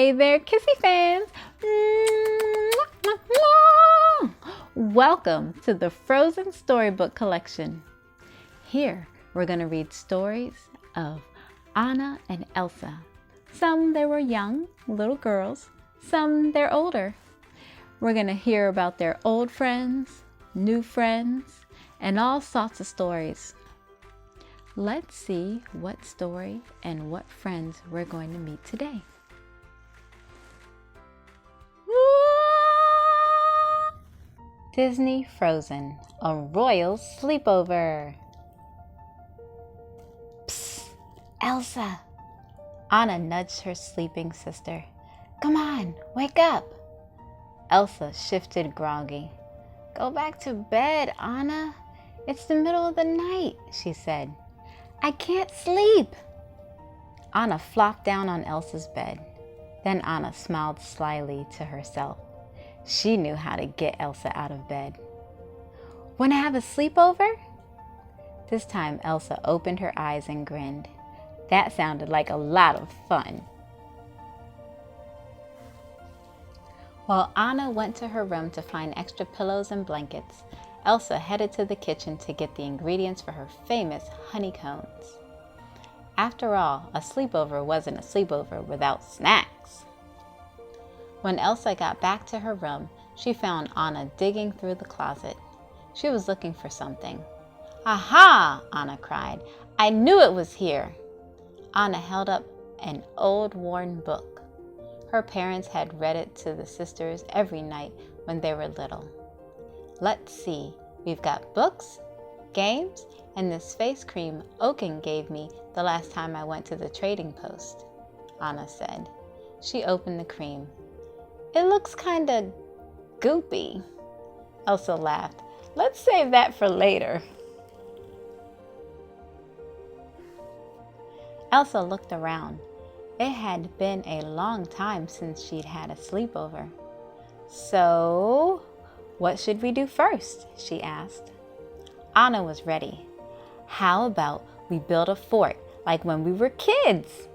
Hey there, Kissy fans! Welcome to the Frozen Storybook Collection. Here, we're going to read stories of Anna and Elsa. Some they were young, little girls. Some they're older. We're going to hear about their old friends, new friends, and all sorts of stories. Let's see what story and what friends we're going to meet today. Disney Frozen, a royal sleepover. Psst, Elsa! Anna nudged her sleeping sister. Come on, wake up! Elsa shifted groggy. Go back to bed, Anna. It's the middle of the night, she said. I can't sleep. Anna flopped down on Elsa's bed. Then Anna smiled slyly to herself. She knew how to get Elsa out of bed. Want to have a sleepover? This time Elsa opened her eyes and grinned. That sounded like a lot of fun. While Anna went to her room to find extra pillows and blankets, Elsa headed to the kitchen to get the ingredients for her famous honeycombs. After all, a sleepover wasn't a sleepover without snacks. When Elsa got back to her room, she found Anna digging through the closet. She was looking for something. Aha! Anna cried. I knew it was here. Anna held up an old worn book. Her parents had read it to the sisters every night when they were little. Let's see, we've got books, games, and this face cream Oaken gave me the last time I went to the trading post, Anna said. She opened the cream. It looks kinda goopy. Elsa laughed. Let's save that for later. Elsa looked around. It had been a long time since she'd had a sleepover. So, what should we do first? She asked. Anna was ready. How about we build a fort like when we were kids?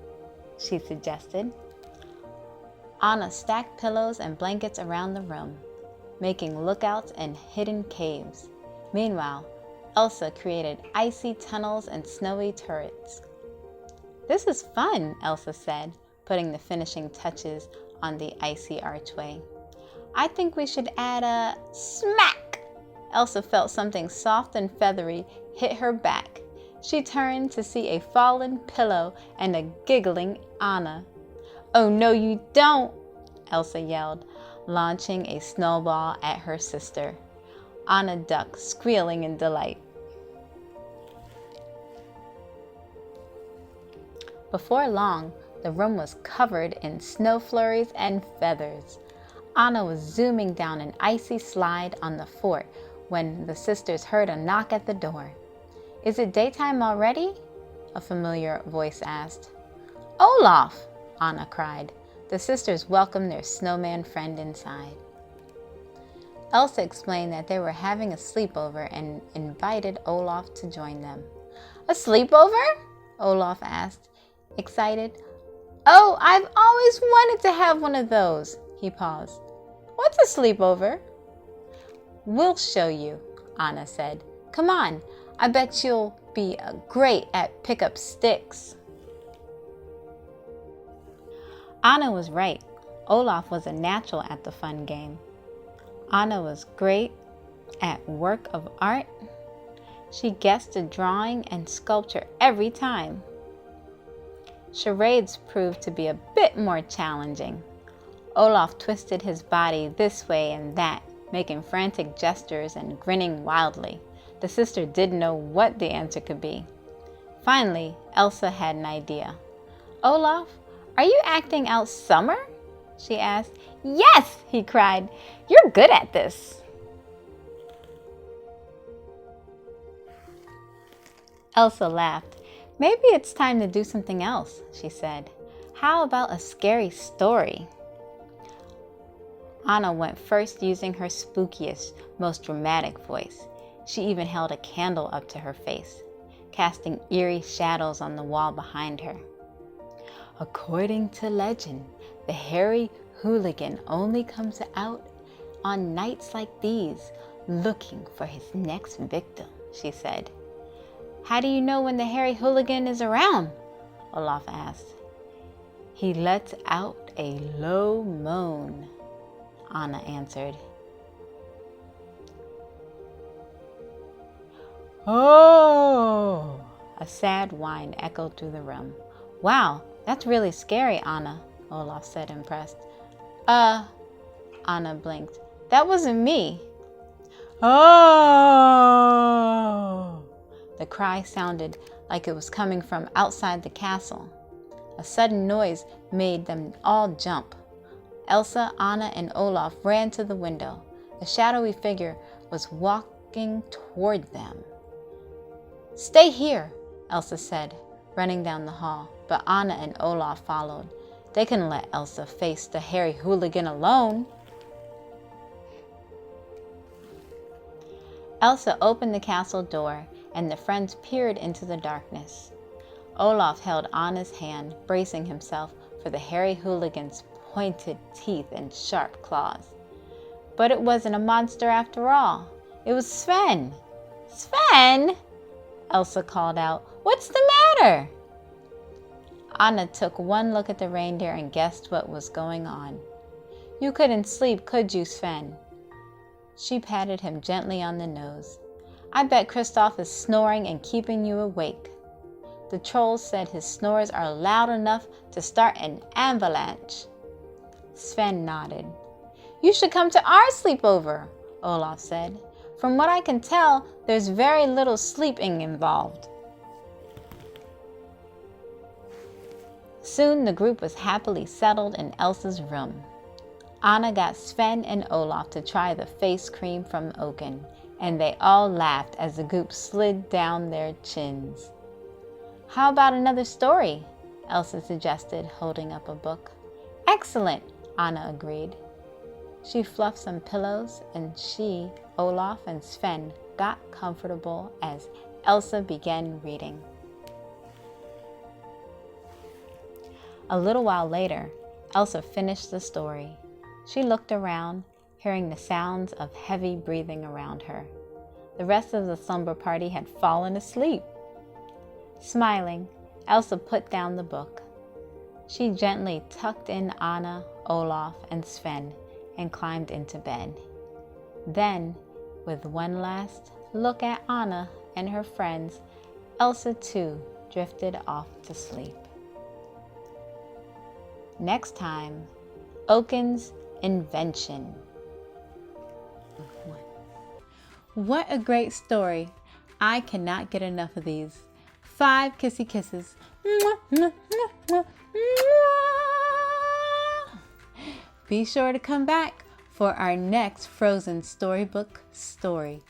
She suggested. Anna stacked pillows and blankets around the room, making lookouts and hidden caves. Meanwhile, Elsa created icy tunnels and snowy turrets. This is fun, Elsa said, putting the finishing touches on the icy archway. I think we should add a smack. Elsa felt something soft and feathery hit her back. She turned to see a fallen pillow and a giggling Anna. Oh, no, you don't, Elsa yelled, launching a snowball at her sister. Anna ducked, squealing in delight. Before long, the room was covered in snow flurries and feathers. Anna was zooming down an icy slide on the fort when the sisters heard a knock at the door. Is it daytime already? A familiar voice asked. Olaf! Anna cried. The sisters welcomed their snowman friend inside. Elsa explained that they were having a sleepover and invited Olaf to join them. A sleepover? Olaf asked, excited. Oh, I've always wanted to have one of those. He paused. What's a sleepover? We'll show you, Anna said. Come on, I bet you'll be great at pick up sticks. Anna was right. Olaf was a natural at the fun game. Anna was great at work of art. She guessed a drawing and sculpture every time. Charades proved to be a bit more challenging. Olaf twisted his body this way and that, making frantic gestures and grinning wildly. The sister didn't know what the answer could be. Finally, Elsa had an idea. Olaf, are you acting out summer? She asked. Yes, he cried. You're good at this. Elsa laughed. Maybe it's time to do something else, she said. How about a scary story? Anna went first, using her spookiest, most dramatic voice. She even held a candle up to her face, casting eerie shadows on the wall behind her. According to legend, the hairy hooligan only comes out on nights like these, looking for his next victim, she said. How do you know when the hairy hooligan is around? Olaf asked. He lets out a low moan, Anna answered. Oh! A sad whine echoed through the room. Wow, that's really scary, Anna, Olaf said, impressed. Anna blinked. That wasn't me. Oh! The cry sounded like it was coming from outside the castle. A sudden noise made them all jump. Elsa, Anna, and Olaf ran to the window. A shadowy figure was walking toward them. Stay here, Elsa said, running down the hall, but Anna and Olaf followed. They couldn't let Elsa face the hairy hooligan alone. Elsa opened the castle door, and the friends peered into the darkness. Olaf held Anna's hand, bracing himself for the hairy hooligan's pointed teeth and sharp claws. But it wasn't a monster after all. It was Sven. Sven! Elsa called out. What's the matter? Anna took one look at the reindeer and guessed what was going on. You couldn't sleep, could you, Sven? She patted him gently on the nose. I bet Kristoff is snoring and keeping you awake. The trolls said his snores are loud enough to start an avalanche. Sven nodded. You should come to our sleepover, Olaf said. From what I can tell, there's very little sleeping involved. Soon the group was happily settled in Elsa's room. Anna got Sven and Olaf to try the face cream from Oaken, and they all laughed as the group slid down their chins. How about another story? Elsa suggested, holding up a book. Excellent, Anna agreed. She fluffed some pillows, and she, Olaf, and Sven got comfortable as Elsa began reading. A little while later, Elsa finished the story. She looked around, hearing the sounds of heavy breathing around her. The rest of the slumber party had fallen asleep. Smiling, Elsa put down the book. She gently tucked in Anna, Olaf, and Sven and climbed into bed. Then, with one last look at Anna and her friends, Elsa too drifted off to sleep. Next time, Oaken's invention. What a great story. I cannot get enough of these. 5 kissy kisses. Be sure to come back for our next Frozen storybook story.